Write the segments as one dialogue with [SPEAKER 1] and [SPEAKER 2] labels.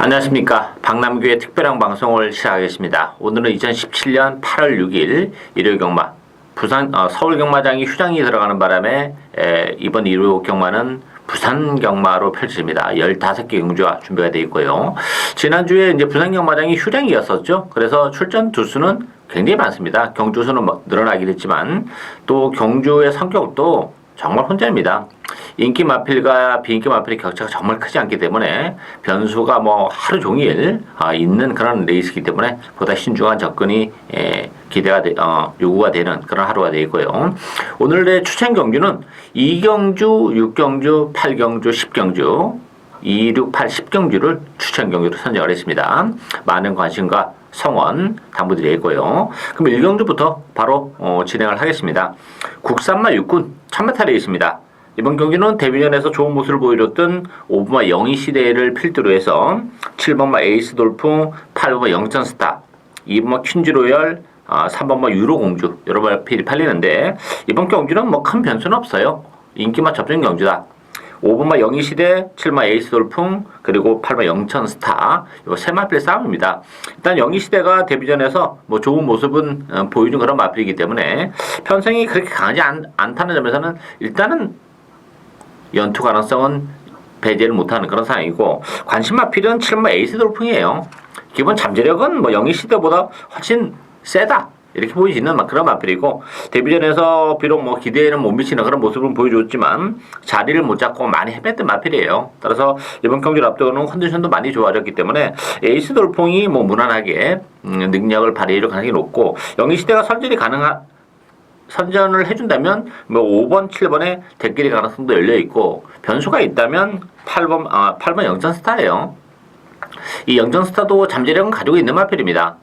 [SPEAKER 1] 안녕하십니까. 박남규의 특별한 방송을 시작하겠습니다. 오늘은 2017년 8월 6일 일요일 경마. 서울 경마장이 휴장이 들어가는 바람에 이번 일요 경마는 부산 경마로 펼쳐집니다. 15개 경주가 준비가 되어 있고요. 지난주에 이제 부산 경마장이 휴장이었었죠. 그래서 출전 두수는 굉장히 많습니다. 경주 수는 늘어나긴 했지만 또 경주의 성격도 정말 혼자입니다. 인기 마필과 비인기 마필의 격차가 정말 크지 않기 때문에 변수가 뭐 하루 종일 있는 그런 레이스이기 때문에 보다 신중한 접근이 요구가 되는 그런 하루가 되고요. 오늘의 추천 경주는 2경주, 6경주, 8경주, 10경주 2, 6, 8, 10경주를 추천 경주로 선정을 했습니다. 많은 관심과 성원 당부드리고요. 그럼 1경주부터 바로 진행을 하겠습니다. 국산마 육군 1000m 레이스입니다. 이번 경기는 데뷔전에서 좋은 모습을 보여줬던 5번마 영희시대를 필두로 해서 7번마 에이스 돌풍, 8번마 영천스타, 2번마 퀸즈로열, 3번마 유로공주 여러 마필이 팔리는데 이번 경기는 뭐 큰 변수는 없어요. 인기만 접전 경주다. 5번마 영희시대, 7번마 에이스 돌풍, 그리고 8번마 영천스타 이 세 마필의 싸움입니다. 일단 영희시대가 데뷔전에서 뭐 좋은 모습은 보여준 그런 마필이기 때문에 편성이 그렇게 강하지 않다는 점에서는 일단은 연투 가능성은 배제를 못하는 그런 상황이고, 관심 마필은 7번마 에이스 돌풍이에요. 기본 잠재력은 뭐 영희시대보다 훨씬 세다 이렇게 보이지는 그런 마필이고, 데뷔전에서 비록 뭐 기대에는 못 미치는 그런 모습을 보여줬지만 자리를 못 잡고 많이 헤맸던 마필이에요. 따라서 이번 경기를 앞두고는 컨디션도 많이 좋아졌기 때문에 에이스 돌풍이 뭐 무난하게 능력을 발휘할 가능성이 높고, 영희시대가 선전을 해준다면 뭐 5번, 7번에 대끼리 가능성도 열려 있고, 변수가 있다면 8번 영천스타예요. 이 영천스타도 잠재력은 가지고 있는 마필입니다.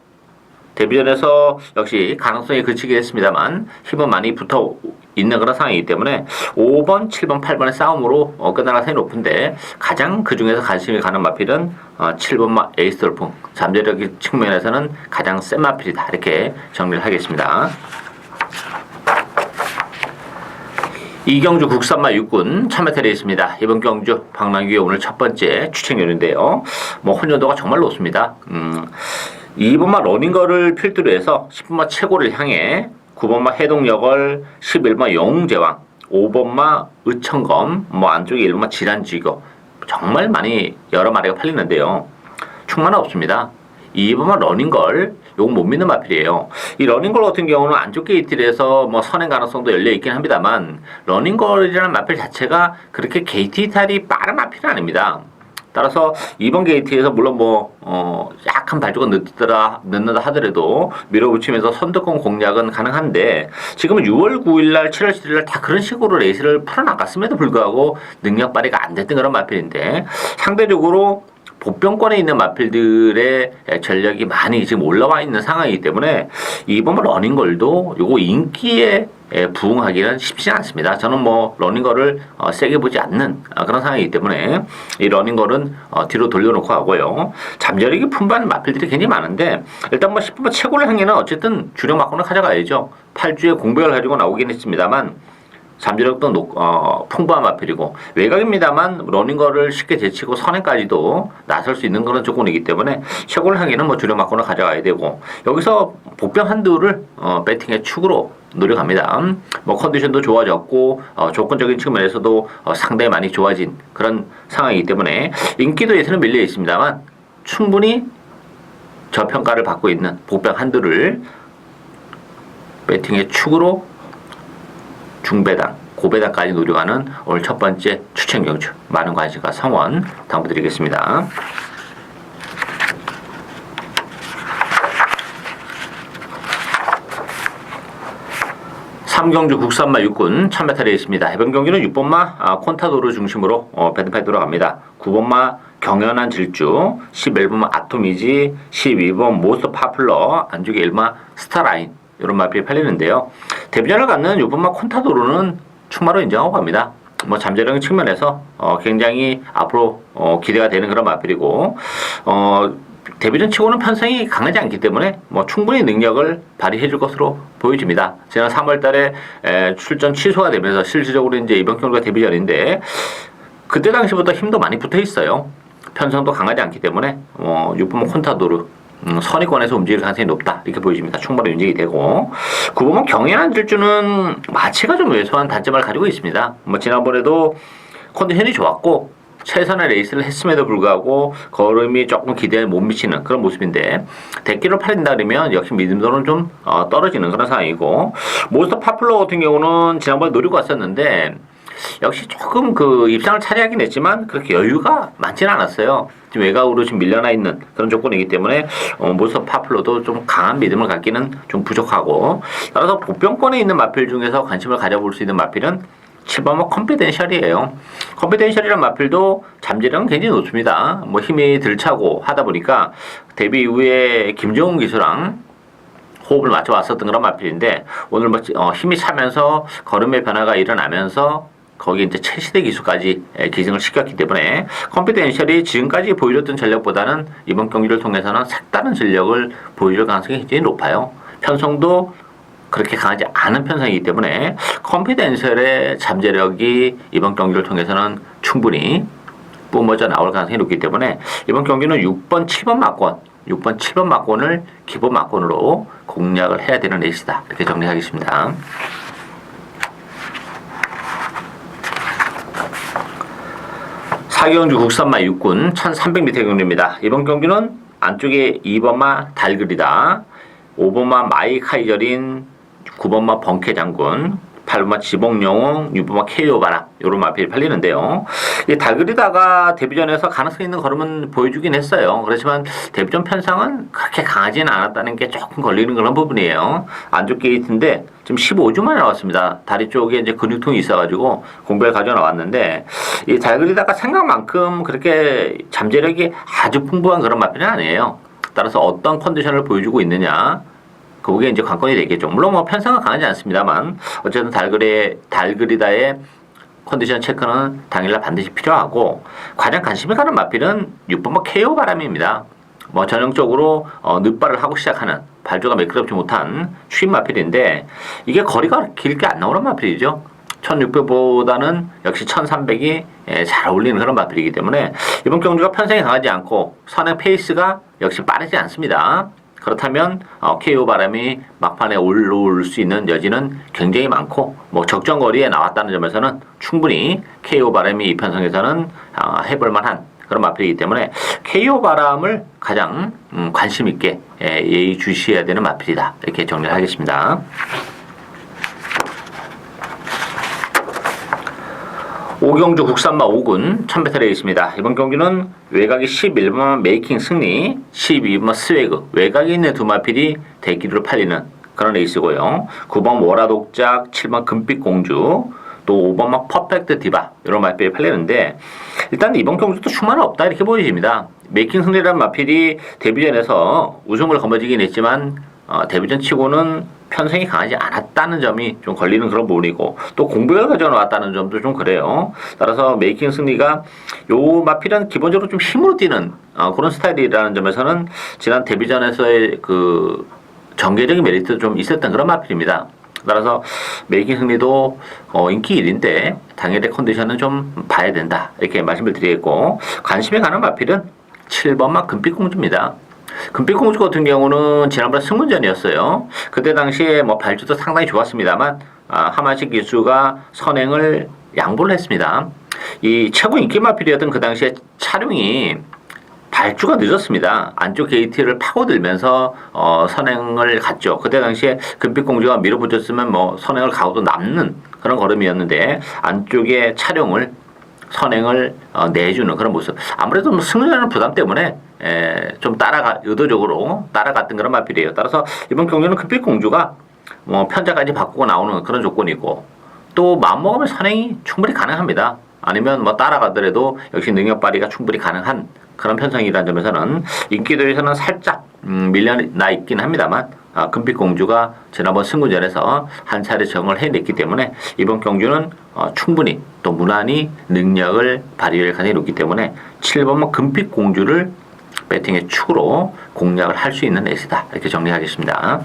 [SPEAKER 1] 데뷔전에서 역시 가능성이 그치긴 했습니다만 힘은 많이 붙어 있는 그런 상황이기 때문에 5번, 7번, 8번의 싸움으로 끝날 가능성이 높은데, 가장 그 중에서 관심이 가는 마필은 7번마 에이스 돌풍, 잠재력 측면에서는 가장 센 마필이다 이렇게 정리를 하겠습니다. 이경주 국산마 육군 1000m 레이스입니다. 이번 경주 박남규의 오늘 첫 번째 추천률인데요. 뭐 혼전도가 정말 높습니다. 2번마 러닝거를 필두로 해서 10번마 최고를 향해 9번마 해동여걸, 11번마 영웅제왕, 5번마 의천검, 뭐 안쪽에 1번마 질환지교 정말 많이 여러 마리가 팔리는데요. 충만은 없습니다. 2번마 러닝걸 요건 못 믿는 마필이에요. 이 러닝걸 같은 경우는 안쪽 게이트에서 뭐 선행 가능성도 열려 있긴 합니다만, 러닝걸이라는 마필 자체가 그렇게 게이트 이탈이 빠른 마필은 아닙니다. 따라서 2번 게이트에서 물론 뭐 약간 발주가 늦는다 하더라도 밀어붙이면서 선두권 공략은 가능한데, 지금은 6월 9일날 7월 7일날 다 그런 식으로 레이스를 풀어나갔음에도 불구하고 능력 발휘가 안 됐던 그런 마필인데, 상대적으로 보병권에 있는 마필들의 전력이 많이 지금 올라와 있는 상황이기 때문에 이번 러닝걸도 요거 인기에 부응하기는 쉽지 않습니다. 저는 뭐 러닝걸을 세게 보지 않는 그런 상황이기 때문에 이 러닝걸은 뒤로 돌려놓고 하고요. 잠재력이 풍부한 마필들이 굉장히 많은데, 일단 뭐 10번 최고를 향해는 어쨌든 주력 막고는 가져가야죠. 8주에 공백을 가지고 나오긴 했습니다만 잠재력도 풍부한 마필이고, 외곽입니다만 러닝거를 쉽게 제치고 선행까지도 나설 수 있는 그런 조건이기 때문에 최고를 향해는 뭐 주력 막고는 가져가야 되고, 여기서 복병 한두를 배팅의 축으로 노력합니다. 뭐 컨디션도 좋아졌고 조건적인 측면에서도 상당히 많이 좋아진 그런 상황이기 때문에 인기도에서는 밀려 있습니다만 충분히 저평가를 받고 있는 복병 한두를 배팅의 축으로 중배당, 고배당까지 노려가는 오늘 첫 번째 추천 경주, 많은 관심과 성원 당부드리겠습니다. 3경주 국산마 육군 1000m 레이스입니다. 이번 경기는 6번마 콘타도르 중심으로 배드파이 돌아갑니다. 9번마 경연한 질주, 11번마 아토미지, 12번 모스트 파플러, 안쪽에 1번 스타라인 이런 마필이 팔리는데요. 데뷔전을 갖는 6번마 콘타도르는 충마로 인정하고 갑니다. 뭐 잠재력 측면에서 굉장히 앞으로 기대가 되는 그런 마필이고, 데뷔전 치고는 편성이 강하지 않기 때문에 뭐 충분히 능력을 발휘해 줄 것으로 보여집니다. 지난 3월 달에 출전 취소가 되면서 실질적으로 이제 이번 경기가 데뷔전인데, 그때 당시보다 힘도 많이 붙어 있어요. 편성도 강하지 않기 때문에 6번은 콘타도르 선위권에서 움직일 가능성이 높다 이렇게 보여집니다. 충분히 움직이 되고 9번은 경연한 질주는 마체가 좀 왜소한 단점을 가지고 있습니다. 지난번에도 컨디션이 좋았고 최선의 레이스를 했음에도 불구하고 걸음이 조금 기대에 못 미치는 그런 모습인데 대기로 팔린다 그러면 역시 믿음도는 좀 떨어지는 그런 상황이고 몬스터 파플러 같은 경우는 지난번에 노리고 왔었는데 역시 조금 그 입상을 차지하긴 했지만 그렇게 여유가 많지는 않았어요. 지금 외곽으로 지금 밀려나 있는 그런 조건이기 때문에 몬스터 파플러도 좀 강한 믿음을 갖기는 좀 부족하고 따라서 보병권에 있는 마필 중에서 관심을 가져볼 수 있는 마필은 7번은 컴피덴셜이에요. 컴피덴셜이란 마필도 잠재력은 굉장히 높습니다. 힘이 들차고 하다 보니까 데뷔 이후에 김정훈 기수랑 호흡을 맞춰 왔었던 그런 마필인데 오늘 힘이 차면서 걸음의 변화가 일어나면서 거기 이제 최시대 기수까지 기승을 시켰기 때문에 컴피덴셜이 지금까지 보여줬던 전력보다는 이번 경기를 통해서는 색다른 전력을 보여줄 가능성이 굉장히 높아요. 편성도 그렇게 강하지 않은 편성이기 때문에 컴피덴셜의 잠재력이 이번 경기를 통해서는 충분히 뿜어져 나올 가능성이 높기 때문에 이번 경기는 6번, 7번 막권, 6번, 7번 막권을 기본 막권으로 공략을 해야 되는 레이스다. 이렇게 정리하겠습니다. 사경주 국산마 6군 1300m 경기입니다. 이번 경기는 안쪽에 2번마 달그리다, 5번마 마이 카이저린, 9번마 벙케 장군, 8번마 지봉영웅, 6번마 케이오바람 요런 마필이 팔리는데요. 이 달그리다가 데뷔전에서 가능성 있는 걸음은 보여주긴 했어요. 그렇지만 데뷔전 편성은 그렇게 강하지는 않았다는 게 조금 걸리는 그런 부분이에요. 안쪽 게이트인데 지금 15주 만에 나왔습니다. 다리 쪽에 이제 근육통이 있어가지고 공백을 가져 나왔는데 이 달그리다가 생각만큼 그렇게 잠재력이 아주 풍부한 그런 마필은 아니에요. 따라서 어떤 컨디션을 보여주고 있느냐 그게 이제 관건이 되겠죠. 물론 편성은 강하지 않습니다만 어쨌든 달그리다의 컨디션 체크는 당일날 반드시 필요하고 가장 관심이 가는 마필은 6번 KO 바람입니다. 전형적으로 늦발을 하고 시작하는 발주가 매끄럽지 못한 추임 마필인데 이게 거리가 길게 안 나오는 마필이죠. 1600보다는 역시 1300이 잘 어울리는 그런 마필이기 때문에 이번 경주가 편성이 강하지 않고 선행 페이스가 역시 빠르지 않습니다. 그렇다면 KO 바람이 막판에 올라올 수 있는 여지는 굉장히 많고 적정 거리에 나왔다는 점에서는 충분히 KO 바람이 이 편성에서는 해볼 만한 그런 마필이기 때문에 KO 바람을 가장 관심 있게 예의주시해야 되는 마필이다. 이렇게 정리를 하겠습니다. 오경주 국산마 5군 1000m 레이스입니다. 이번 경기는 외곽이 11번 메이킹 승리, 12번 스웨그 외곽에 있는 두 마필이 대기로 팔리는 그런 레이스고요. 9번 워라독작, 7번 금빛공주, 또 5번 퍼펙트 디바 이런 마필이 팔리는데 일단 이번 경주도 충만 없다 이렇게 보여집니다. 메이킹 승리라는 마필이 데뷔전에서 우승을 거머쥐긴 했지만 데뷔전 치고는 편성이 강하지 않았다는 점이 좀 걸리는 그런 부분이고 또 공백을 가져나왔다는 점도 좀 그래요. 따라서 메이킹 승리가 요 마필은 기본적으로 좀 힘으로 뛰는 그런 스타일이라는 점에서는 지난 데뷔전에서의 그 전개적인 메리트도 좀 있었던 그런 마필입니다. 따라서 메이킹 승리도 인기 1인데 당일의 컨디션은 좀 봐야 된다 이렇게 말씀을 드리겠고 관심이 가는 마필은 7번마 금빛공주입니다. 금빛공주 같은 경우는 지난번에 승문전이었어요. 그때 당시에 발주도 상당히 좋았습니다만 하마식 기수가 선행을 양보를 했습니다. 이 최고 인기 마필이었던 그 당시에 차량이 발주가 늦었습니다. 안쪽 게이트를 파고들면서 선행을 갔죠. 그때 당시에 금빛공주가 밀어붙였으면 선행을 가고도 남는 그런 걸음이었는데 안쪽에 차량을 선행을 내주는 그런 모습. 아무래도 승리하는 부담 때문에 좀 의도적으로 따라갔던 그런 마필이에요. 따라서 이번 경기는 금빛공주가 편자까지 바꾸고 나오는 그런 조건이고 또 마음먹으면 선행이 충분히 가능합니다. 아니면 따라가더라도 역시 능력 발휘가 충분히 가능한 그런 편성이라는 점에서는 인기도에서는 살짝 밀려나 있긴 합니다만 금빛공주가 지난번 승부전에서 한 차례 정을 해냈기 때문에 이번 경주는 충분히 또 무난히 능력을 발휘할 가능성이 높기 때문에 7번 금빛공주를 배팅의 축으로 공략을 할 수 있는 레이스다. 이렇게 정리하겠습니다.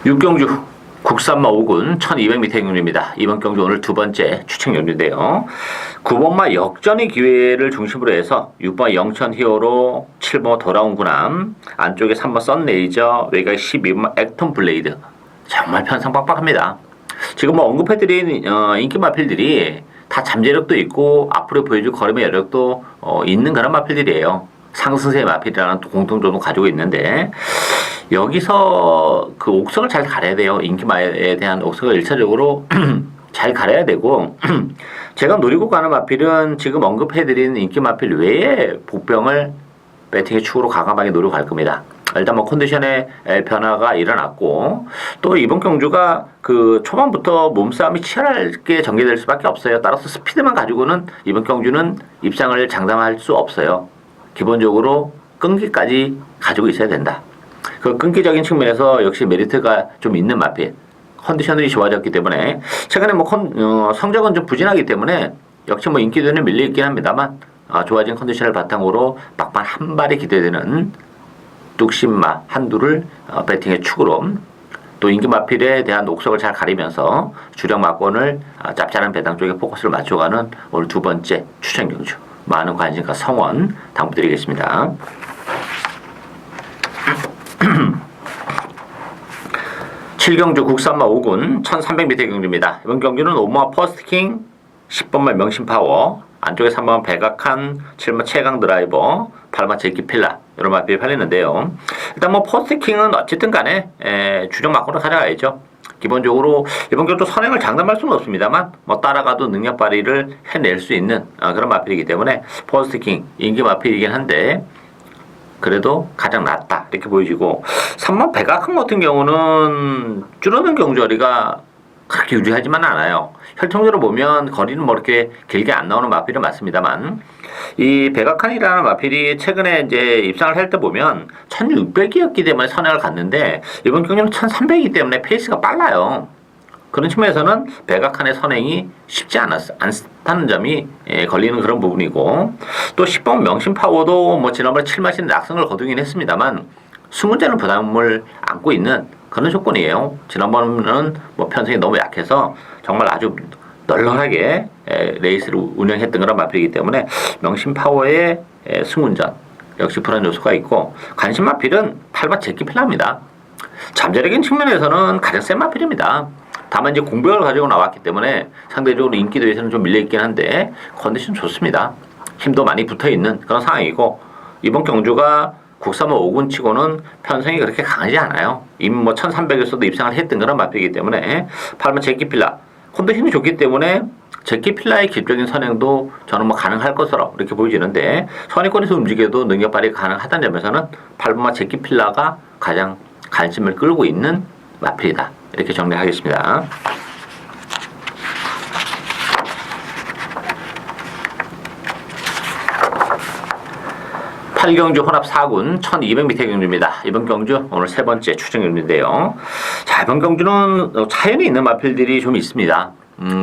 [SPEAKER 1] 6경주 국산마 5군 1200m 경주입니다. 이번 경주 오늘 두 번째 추천 경주인데요. 9번마 역전의 기회를 중심으로 해서 6번 영천 히어로, 7번 돌아온 구남, 안쪽에 3번 썬레이저, 외곽에 12번 액톤 블레이드. 정말 편성 빡빡합니다. 지금 뭐 언급해드린 인기 마필들이 다 잠재력도 있고 앞으로 보여줄 걸음의 여력도 있는 그런 마필들이에요. 상승세 마필이라는 또 공통점도 가지고 있는데 여기서 그 옥석을 잘 가려야 돼요. 인기마에 대한 옥석을 1차적으로 잘 가려야 되고 제가 노리고 가는 마필은 지금 언급해드린 인기 마필 외에 복병을 배팅의 축으로 과감하게 노리고 갈 겁니다. 일단 뭐 컨디션의 변화가 일어났고 또 이번 경주가 그 초반부터 몸싸움이 치열하게 전개될 수밖에 없어요. 따라서 스피드만 가지고는 이번 경주는 입상을 장담할 수 없어요. 기본적으로 끈기까지 가지고 있어야 된다. 그 끈기적인 측면에서 역시 메리트가 좀 있는 마필. 컨디션이 좋아졌기 때문에 최근에 뭐 성적은 좀 부진하기 때문에 역시 뭐 인기도는 밀려 있긴 합니다만 좋아진 컨디션을 바탕으로 막판 한 발이 기대되는 뚝심마 한두를 배팅의 축으로 또 인기 마필에 대한 옥석을 잘 가리면서 주력 마권을 짭짤한 배당 쪽에 포커스를 맞춰가는 오늘 두 번째 추천 경주. 많은 관심과 성원 당부드리겠습니다. 7경주 국산마 5군 1300m 경주입니다. 이번 경주는 5번 퍼스트킹, 10번마 명심파워, 안쪽에 3번 백악한, 7번 최강 드라이버, 8번 제키필라 이런 마필이 팔리는데요. 일단 뭐 퍼스트킹은 어쨌든 간에 주력 마권을 가져가야죠. 기본적으로 이번 경주 선행을 장담할 수는 없습니다만 뭐 따라가도 능력 발휘를 해낼 수 있는 그런 마필이기 때문에 퍼스트킹 인기 마필이긴 한데 그래도 가장 낫다 이렇게 보여지고 3번 백악한 같은 경우는 줄어든 경주거리가 그렇게 유리하지만 않아요. 혈통적으로 보면 거리는 뭐 이렇게 길게 안 나오는 마필은 맞습니다만 이 백악한이라는 마필이 최근에 이제 입상을 할 때 보면 1600이었기 때문에 선행을 갔는데 이번 경주는 1300이기 때문에 페이스가 빨라요. 그런 측면에서는 백악한의 선행이 쉽지 않다는 점이 걸리는 그런 부분이고 또 10번 명심파워도 뭐 지난번에 7마신 낙승을 거두긴 했습니다만 수문제는 부담을 안고 있는 그런 조건이에요. 지난번은 뭐 편성이 너무 약해서 정말 아주 널널하게 레이스를 운영했던 그런 마필이기 때문에 명심파워의 승운전 역시 불안 요소가 있고 관심 마필은 8번 제키필라입니다. 잠재력인 측면에서는 가장 센 마필입니다. 다만 이제 공백을 가지고 나왔기 때문에 상대적으로 인기도에서는 좀 밀려있긴 한데 컨디션 좋습니다. 힘도 많이 붙어있는 그런 상황이고 이번 경주가 국산마 5군 치고는 편성이 그렇게 강하지 않아요. 이미 뭐 1300에서도 입상을 했던 그런 마필이기 때문에 8번 제키필라 컨디션이 좋기 때문에 제키필라의 기적인 선행도 저는 뭐 가능할 것으로 이렇게 보여지는데 선행권에서 움직여도 능력 발휘가 가능하다는 점에서는 8번마 제키필라가 가장 관심을 끌고 있는 마필이다. 이렇게 정리하겠습니다. 팔경주 혼합 4군 1200m 경주입니다. 이번 경주 오늘 세 번째 추천 경주인데요. 자, 이번 경주는 차연이 있는 마필들이 좀 있습니다.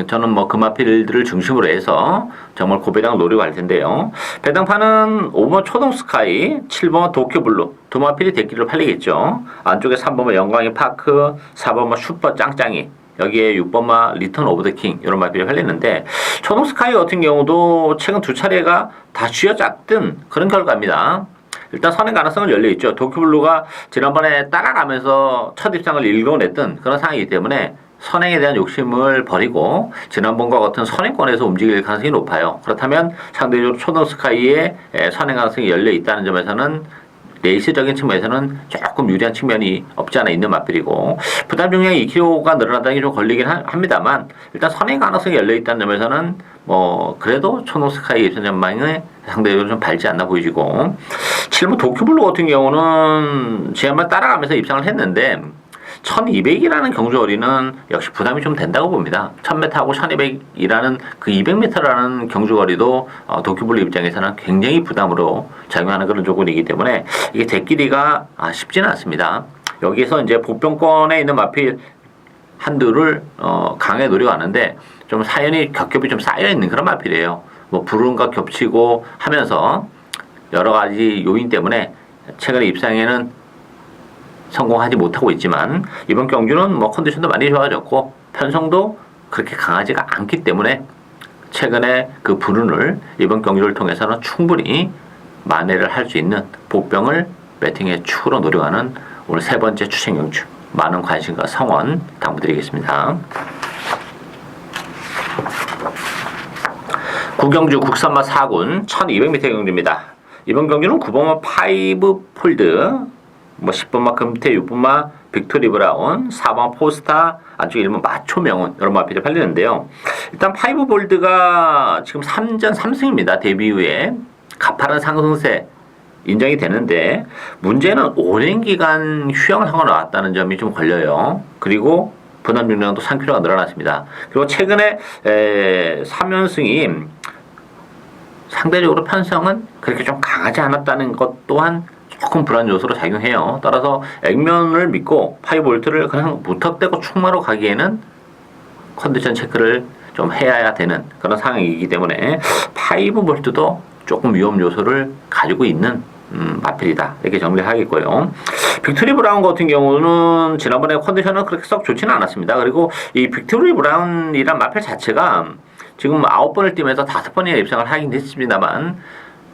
[SPEAKER 1] 저는 뭐 그 마필들을 중심으로 해서 정말 고배당 노리고 갈 텐데요. 배당판은 5번 초동 스카이, 7번 도쿄 블루 두 마필이 대기를 팔리겠죠. 안쪽에 3번마 영광의 파크, 4번마 슈퍼 짱짱이, 여기에 6번마 리턴 오브 더 킹 이런 마필이 팔리는데 초동 스카이 같은 경우도 최근 두 차례가 다 쥐어짰던 그런 결과입니다. 일단 선행 가능성은 열려있죠. 도쿄 블루가 지난번에 따라가면서 첫 입상을 읽어냈던 그런 상황이기 때문에 선행에 대한 욕심을 버리고 지난번과 같은 선행권에서 움직일 가능성이 높아요. 그렇다면 상대적으로 초등 스카이의 선행 가능성이 열려 있다는 점에서는 레이스적인 측면에서는 조금 유리한 측면이 없지 않아 있는 마필이고 부담 중량이 2kg가 늘어난다는 게 좀 걸리긴 합니다만 일단 선행 가능성이 열려 있다는 점에서는 뭐 그래도 초등 스카이 입상 전망이 상대적으로 좀 밝지 않나 보이지고 7번 도쿄블루 같은 경우는 지난번 따라가면서 입상을 했는데 1200이라는 경주거리는 역시 부담이 좀 된다고 봅니다. 1000m하고 1200이라는 그 200m라는 경주거리도 도쿄블루 입장에서는 굉장히 부담으로 작용하는 그런 조건이기 때문에 이게 대끼리가 쉽지는 않습니다. 여기서 이제 보병권에 있는 마필 한두를 강하게 노려가는데 좀 사연이 겹겹이 좀 쌓여있는 그런 마필이에요. 뭐 불운과 겹치고 하면서 여러 가지 요인 때문에 최근에 입상에는 성공하지 못하고 있지만 이번 경주는 뭐 컨디션도 많이 좋아졌고 편성도 그렇게 강하지가 않기 때문에 최근에 그 불운을 이번 경주를 통해서는 충분히 만회를 할 수 있는 복병을 배팅의 축으로 노려가는 오늘 세 번째 추천 경주, 많은 관심과 성원 당부드리겠습니다. 구경주 국산마 4군 1200m 경주입니다. 이번 경주는 9번마 5 폴드, 10번마 금태, 6번마 빅토리 브라운, 4번 포스타, 안쪽에 1번 마초 명운, 이런 마필이 팔리는데요. 일단 5 볼드가 지금 3전 3승입니다. 데뷔 후에 가파른 상승세 인정이 되는데, 문제는 오랜 기간 휴양을 하고 나왔다는 점이 좀 걸려요. 그리고 분할 중량도 3kg가 늘어났습니다. 그리고 최근에 3연승이 상대적으로 편성은 그렇게 좀 강하지 않았다는 것 또한 조금 불안 요소로 작용해요. 따라서 액면을 믿고 5볼트를 그냥 무턱대고 충마로 가기에는 컨디션 체크를 좀 해야 되는 그런 상황이기 때문에 5볼트도 조금 위험 요소를 가지고 있는 마필이다, 이렇게 정리하겠고요. 빅토리 브라운 같은 경우는 지난번에 컨디션은 그렇게 썩 좋지는 않았습니다. 그리고 이 빅토리 브라운이란 마필 자체가 지금 9번을 뛰면서 5번이나 입상을 하긴 했습니다만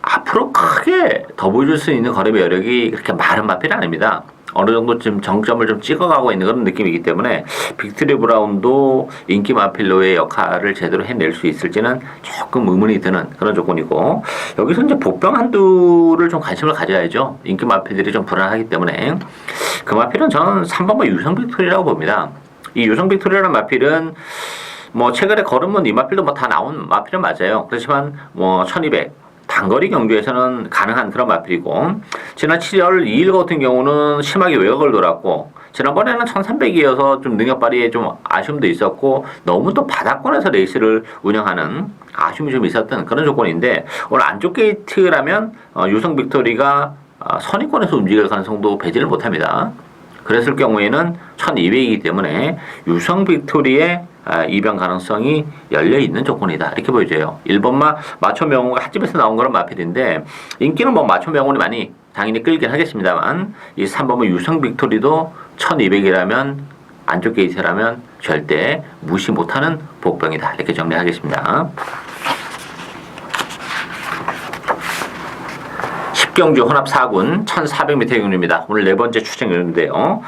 [SPEAKER 1] 앞으로 크게 더 보여줄 수 있는 걸음의 여력이 그렇게 많은 마필이 아닙니다. 어느 정도 지금 정점을 좀 찍어가고 있는 그런 느낌이기 때문에 빅토리 브라운도 인기 마필로의 역할을 제대로 해낼 수 있을지는 조금 의문이 드는 그런 조건이고, 여기서 이제 복병 한두를 좀 관심을 가져야죠. 인기 마필들이 좀 불안하기 때문에. 그 마필은 저는 3번과 유성 빅토리라고 봅니다. 이 유성 빅토리라는 마필은 뭐 최근에 걸으면 이 마필도 뭐 다 나온 마필은 맞아요. 그렇지만 뭐 1200 단거리 경주에서는 가능한 그런 마필이고, 지난 7월 2일 같은 경우는 심하게 외곽을 돌았고, 지난번에는 1300이어서 좀 능력 발휘에 좀 아쉬움도 있었고, 너무 또 바닥권에서 레이스를 운영하는 아쉬움이 좀 있었던 그런 조건인데, 오늘 안쪽 게이트라면 유성 빅토리가 선위권에서 움직일 가능성도 배제를 못합니다. 그랬을 경우에는 1200이기 때문에 유성 빅토리의 입양 가능성이 열려있는 조건이다, 이렇게 보여져요. 1번마 마초 명운가 핫집에서 나온 그런 마필인데, 인기는 뭐 마초 명운이 많이 당연히 끌긴 하겠습니다만, 이 3번마 유성 빅토리도 1200이라면 안쪽 게이트라면 절대 무시 못하는 복병이다, 이렇게 정리하겠습니다. 경주 혼합 4군 1400m 경주입니다. 오늘 네 번째 추천 경주인데요.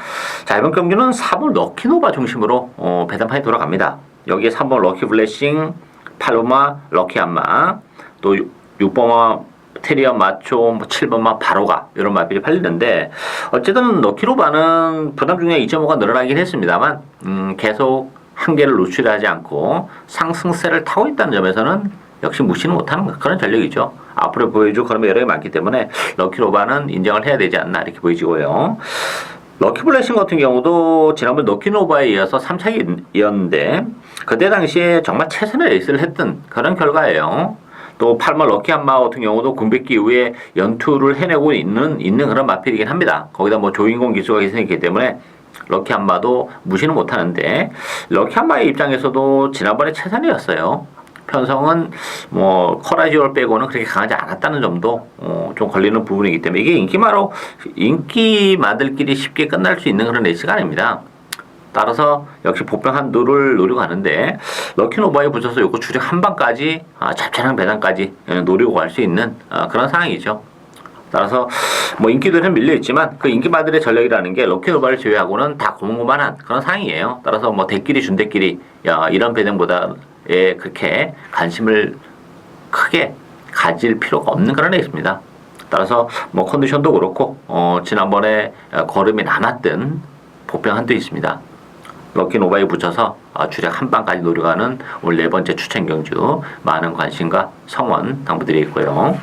[SPEAKER 1] 자, 이번 경주는 4번 럭키노바 중심으로 배당판이 돌아갑니다. 여기에 3번 럭키 블레싱, 8번마 럭키 안마, 또 6번마 테리어 마초, 7번마 바로가, 이런 마필이 팔리는데, 어쨌든 럭키노바는 부담 중량 2.5가 늘어나긴 했습니다만 계속 한계를 노출하지 않고 상승세를 타고 있다는 점에서는 역시 무시는 못하는 그런 전력이죠. 앞으로 보여줄 그런 여력이 많기 때문에 럭키노바는 인정을 해야 되지 않나, 이렇게 보여지고요. 럭키블레싱 같은 경우도 지난번 럭키노바에 이어서 3차기였는데 그때 당시에 정말 최선의 레이스를 했던 그런 결과예요. 또 8번 럭키 한마 같은 경우도 군백기 이후에 연투를 해내고 있는 그런 마필이긴 합니다. 거기다 뭐 조인공 기수가 있기 때문에 럭키 한마도 무시는 못하는데, 럭키 한마의 입장에서도 지난번에 최선이었어요. 편성은 뭐 커라지올 빼고는 그렇게 강하지 않았다는 점도 좀 걸리는 부분이기 때문에, 이게 인기마들끼리 쉽게 끝날 수 있는 그런 레이스가 아닙니다. 따라서 역시 복병 한두를 노리고 가는데, 럭키노바에 붙여서 요거 주력 한방까지 잡채랑 배당까지 노리고 갈 수 있는 그런 상황이죠. 따라서 뭐 인기들은 밀려있지만 그 인기마들의 전력이라는 게 럭키노바를 제외하고는 다 고만고만한 그런 상황이에요. 따라서 뭐 대끼리 준대끼리 이런 배당보다 그렇게 관심을 크게 가질 필요가 없는 그런 레이스입니다. 따라서 뭐 컨디션도 그렇고 지난번에 걸음이 남았던 복병 한도 있습니다. 럭키노바에 붙여서 주력 한방까지 노려가는 오늘 네 번째 추천 경주, 많은 관심과 성원 당부드리겠고요.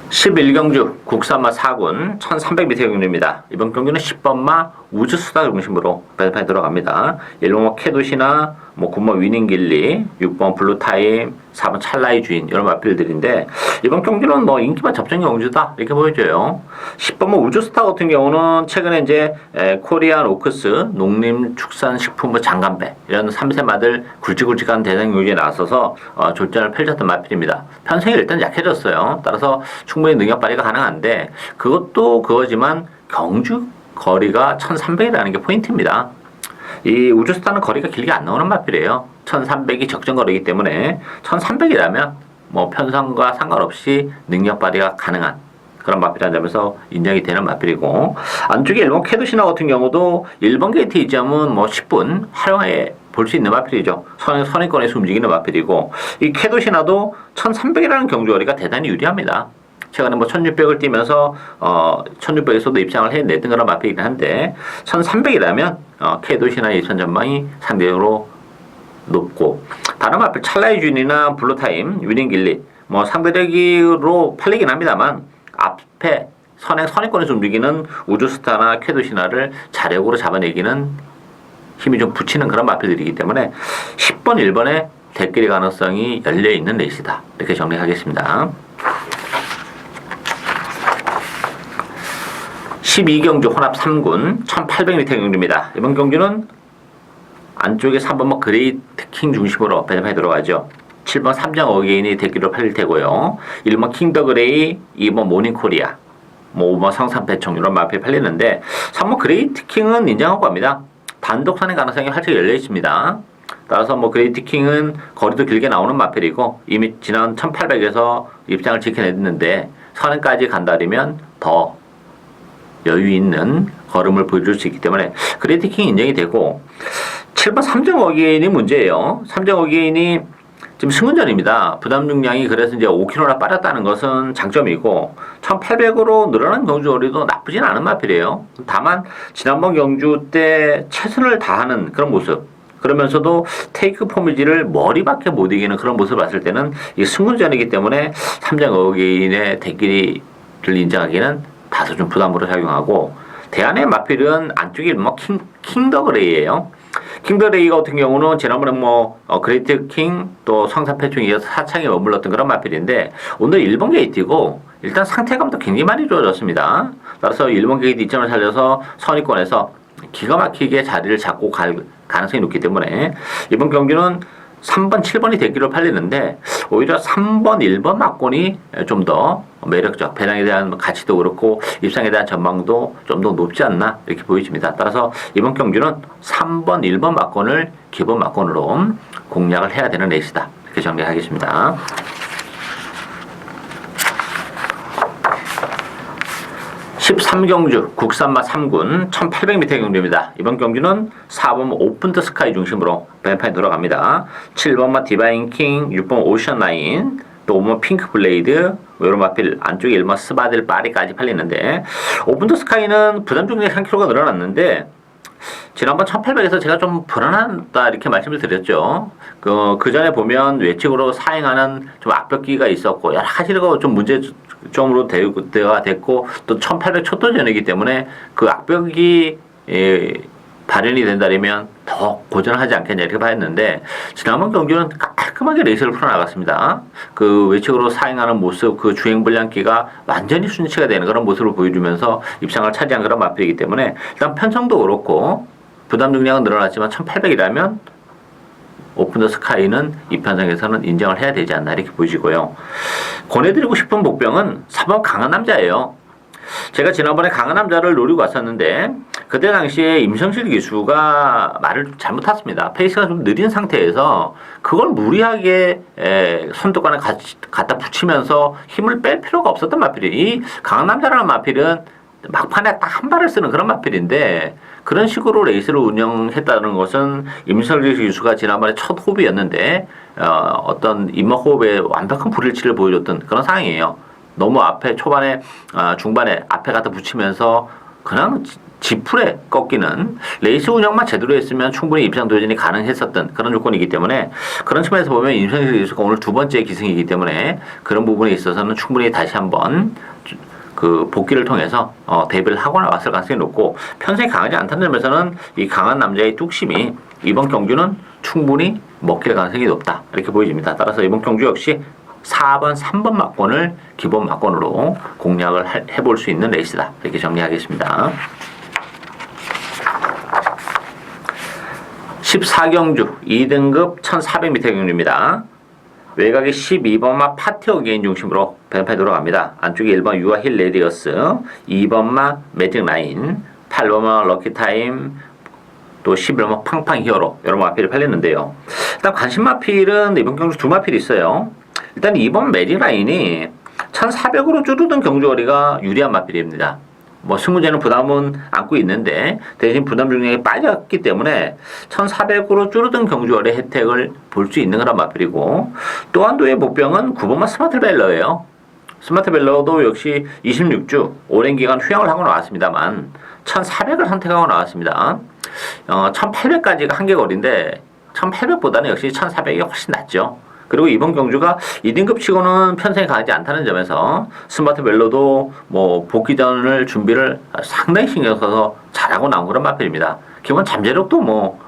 [SPEAKER 1] 11경주 국산마 4군 1300m 경주입니다. 이번 경주는 10번마 우즈스타 중심으로 배당이 들어갑니다. 1번 캐도시나 뭐 9번 위닝길리, 6번 블루타임, 4번 찰나의 주인 이런 마필들인데 이번 경주는 뭐 인기만 접전 경주다 이렇게 보여져요. 10번 우즈스타 같은 경우는 최근에 이제 코리안 오크스, 농림축산식품부 장간배 이런 3세 마들 굵직굵직한 대상 경주에 나서서 졸전을 펼쳤던 마필입니다. 편성이 일단 약해졌어요. 따라서 충분히 능력 발휘가 가능한데 그것도 그거지만 경주 거리가 1300이라는 게 포인트입니다. 이 우주스타는 거리가 길게 안 나오는 마필이에요. 1300이 적정거리이기 때문에 1300이라면 뭐 편성과 상관없이 능력 발휘가 가능한 그런 마필이라는 점에서 인정이 되는 마필이고 안쪽에 1번 캐도시나 같은 경우도 1번 게이트 이점은 뭐 10분 활용해 볼 수 있는 마필이죠. 선행권에서 움직이는 마필이고 이 캐도시나도 1300이라는 경주거리가 대단히 유리합니다. 최근에 뭐 1600을 뛰면서 1600에서도 입장을 해냈던 그런 마필이긴 한데 1300이라면 캐도시나 예선 전망이 상대적으로 높고 다른 마필 찰나의 주인이나 블루타임, 위닝길리 뭐 상대적으로 팔리긴 합니다만 앞에 선행권에서 움직이는 우주스타나 캐도시나를 자력으로 잡아내기는 힘이 좀 붙이는 그런 마필들이기 때문에 10번, 1번에 대결의 가능성이 열려있는 레이스다 이렇게 정리하겠습니다. 12경주 혼합 3군 1800m 경주입니다. 이번 경주는 안쪽에 3번 그레이트 킹 중심으로 배정해 들어가죠. 7번 삼정 어게인이 대기로 팔릴 테고요. 1번 킹더 그레이, 2번 모닝 코리아, 뭐 5번 성산배총 이런 마필이 팔리는데 3번 그레이트 킹은 인정하고 갑니다. 단독 선의 가능성이 활짝 열려 있습니다. 따라서 뭐 그레이트 킹은 거리도 길게 나오는 마필이고 이미 지난 1800에서 입장을 지켜냈는데 선행까지 간다면 더 여유 있는 걸음을 보여줄 수 있기 때문에 그레이트 킹 인정이 되고 7번 삼정 어게인이 문제예요. 삼정 어게인이 지금 승운전입니다. 부담 중량이 그래서 이제 5kg나 빠졌다는 것은 장점이고 1800으로 늘어난 경주거리도 나쁘진 않은 마필이에요. 다만 지난번 경주 때 최선을 다하는 그런 모습 그러면서도 테이크 포미지를 머리밖에 못 이기는 그런 모습을 봤을 때는 이게 승운전이기 때문에 삼정 어게인의 대기를 인정하기는 다소 좀 부담으로 작용하고 대안의 마필은 안쪽이 뭐 킹더 그레이예요. 킹더 그레이 같은 경우는 지난번에 뭐 그레이트 킹 또 성산패충에 이어서 4창에 머물렀던 그런 마필인데 오늘 1번 게이트고 일단 상태감도 굉장히 많이 좋아졌습니다. 따라서 1번 게이트 이점을 살려서 선위권에서 기가 막히게 자리를 잡고 갈 가능성이 높기 때문에 이번 경기는 3번, 7번이 대기로 팔리는데 오히려 3번, 1번 막권이 좀 더 매력적, 배당에 대한 가치도 그렇고 입상에 대한 전망도 좀 더 높지 않나 이렇게 보여집니다. 따라서 이번 경주는 3번, 1번 막권을 기본 막권으로 공략을 해야 되는 레이스다. 이렇게 정리하겠습니다. (13경주) 국산마 3군 1800m 경주입니다. 이번 경주는 4번 오픈 더 스카이 중심으로 배판이 돌아갑니다. 7번마 디바인 킹, 6번 오션 라인, 또 5번 핑크 블레이드, 외로마필 안쪽에 1번 스바딜 파리까지 팔리는데 오픈 더 스카이는 부담 중량이 3kg가 늘어났는데 지난번 1800에서 제가 좀 불안하다 이렇게 말씀을 드렸죠. 그 전에 보면 외측으로 사행하는 좀 악벽기가 있었고 여러 가지가 좀 문제점으로 대가 됐고 또 1800 초도전이기 때문에 그 악벽이 발현이 된다면 더 고전하지 않겠냐 이렇게 봤는데 지난번 경기는 깔끔하게 레이스를 풀어나갔습니다. 그 외측으로 사행하는 모습, 그 주행 불량기가 완전히 순치가 되는 그런 모습을 보여주면서 입상을 차지한 그런 마필이기 때문에 일단 편성도 그렇고 부담 중량은 늘어났지만 1800이라면 오픈 더 스카이는 이 편성에서는 인정을 해야 되지 않나 이렇게 보이시고요. 권해드리고 싶은 복병은 3번 강한 남자예요. 제가 지난번에 강한 남자를 노리고 왔었는데 그때 당시에 임성실 기수가 말을 잘못 탔습니다. 페이스가 좀 느린 상태에서 그걸 무리하게 선두권에 갖다 붙이면서 힘을 뺄 필요가 없었던 마필이 이 강한 남자라는 마필은 막판에 딱 한 발을 쓰는 그런 마필인데 그런 식으로 레이스를 운영했다는 것은 임성실 기수가 지난번에 첫 호흡이었는데 어떤 임목 호흡에 완벽한 불일치를 보여줬던 그런 상황이에요. 너무 앞에 초반에 중반에 앞에 갖다 붙이면서 그냥 지풀에 꺾이는 레이스 운영만 제대로 했으면 충분히 입상 도전이 가능했었던 그런 조건이기 때문에 그런 측면에서 보면 임성실 기수가 오늘 두 번째 기승이기 때문에 그런 부분에 있어서는 충분히 다시 한번 그 복귀를 통해서 데뷔를 하고 나왔을 가능성이 높고 편성이 강하지 않다는 점에서는 이 강한 남자의 뚝심이 이번 경주는 충분히 먹힐 가능성이 높다 이렇게 보여집니다. 따라서 이번 경주 역시 4번, 3번 막권을 기본 막권으로 공략을 해볼 수 있는 레이스다 이렇게 정리하겠습니다. 14경주 2등급 1400m 경주입니다. 외곽에 12번마 파티어 게인 중심으로 변파에 돌아갑니다. 안쪽에 1번 유아 힐 레디어스, 2번마 매직 라인, 8번마 럭키타임, 또 11번마 팡팡 히어로 이런 마필이 팔렸는데요. 일단 관심 마필은 이번 경주 두 마필이 있어요. 일단 2번 매직 라인이 1400으로 줄어든 경주거리가 유리한 마필입니다. 뭐 승무제는 부담은 안고 있는데 대신 부담 중량이 빠졌기 때문에 1400으로 줄어든 경주거리 혜택을 볼 수 있는 그런 마필이고 또 한도의 목병은 9번마 스마트 벨러예요. 스마트 벨러도 역시 26주 오랜 기간 휴양을 하고 나왔습니다만 1400을 선택하고 나왔습니다. 1800까지가 한계거리인데 1800보다는 역시 1400이 훨씬 낫죠. 그리고 이번 경주가 2등급 치고는 편성이 강하지 않다는 점에서 스마트 벨로도 뭐 복귀전을 준비를 상당히 신경 써서 잘하고 나온 그런 마필입니다. 기본 잠재력도 뭐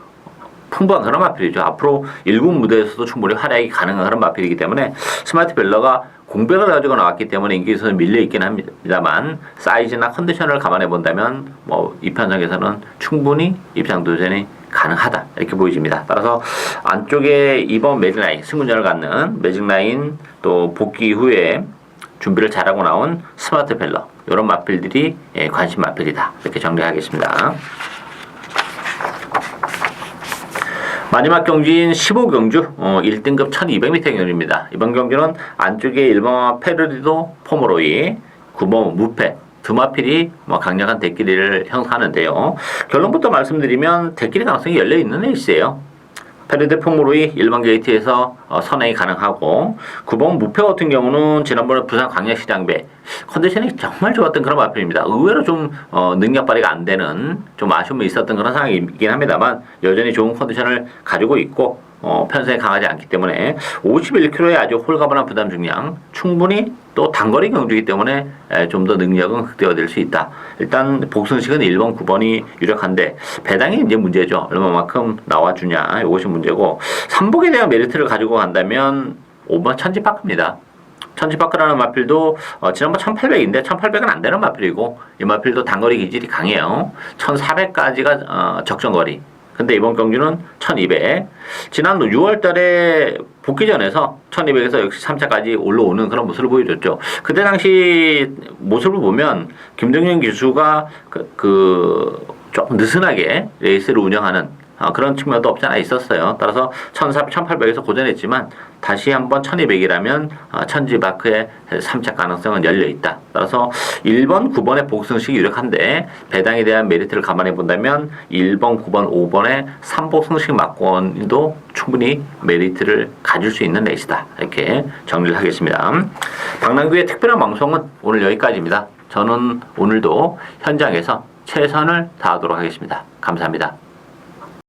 [SPEAKER 1] 풍부한 그런 마필이죠. 앞으로 1군 무대에서도 충분히 활약이 가능한 그런 마필이기 때문에 스마트 벨러가 공백을 가지고 나왔기 때문에 인기에서는 밀려있긴 합니다만 사이즈나 컨디션을 감안해 본다면 뭐 이 편성에서는 충분히 입장 도전이 가능하다 이렇게 보여집니다. 따라서 안쪽에 2번 매직라인 승군전을 갖는 매직라인 또 복귀 후에 준비를 잘하고 나온 스마트 벨러 이런 마필들이 관심 마필이다 이렇게 정리하겠습니다. 마지막 경주인 15경주 1등급 1200m 경주입니다. 이번 경주는 안쪽에 1번 페르리도 포모로이 9번 무페 두 마필이 강력한 대끼리를 형성하는데요. 결론부터 말씀드리면 대끼리 가능성이 열려있는 레이스예요. 페르데 포모로이 1번 게이트에서 선행이 가능하고 9번 무페 같은 경우는 지난번에 부산 광역시장배 컨디션이 정말 좋았던 그런 마필입니다. 의외로 좀 능력 발휘가 안 되는 좀 아쉬움이 있었던 그런 상황이긴 합니다만 여전히 좋은 컨디션을 가지고 있고 편성이 강하지 않기 때문에 51km의 아주 홀가분한 부담 중량 충분히 또 단거리 경주이기 때문에 좀 더 능력은 극대화될 수 있다. 일단 복승식은 1번, 9번이 유력한데 배당이 이제 문제죠. 얼마만큼 나와주냐 이것이 문제고 삼복에 대한 메리트를 가지고 간다면 5번 천지파크입니다. 천지파크라는 마필도 지난번 1800인데 1800은 안 되는 마필이고 이 마필도 단거리 기질이 강해요. 1400까지가 적정거리. 근데 이번 경주는 1200. 지난 6월 달에 복귀전에서 1200에서 역시 3차까지 올라오는 그런 모습을 보여줬죠. 그때 당시 모습을 보면 김정현 기수가 조금 느슨하게 레이스를 운영하는 그런 측면도 없지 않아 있었어요. 따라서 1800에서 고전했지만 다시 한번 1200이라면 천지바크의 3차 가능성은 열려있다. 따라서 1번, 9번의 복승식이 유력한데 배당에 대한 메리트를 감안해 본다면 1번, 9번, 5번의 3복승식 막권도 충분히 메리트를 가질 수 있는 레이스다. 이렇게 정리를 하겠습니다. 박남규의 특별한 방송은 오늘 여기까지입니다. 저는 오늘도 현장에서 최선을 다하도록 하겠습니다. 감사합니다.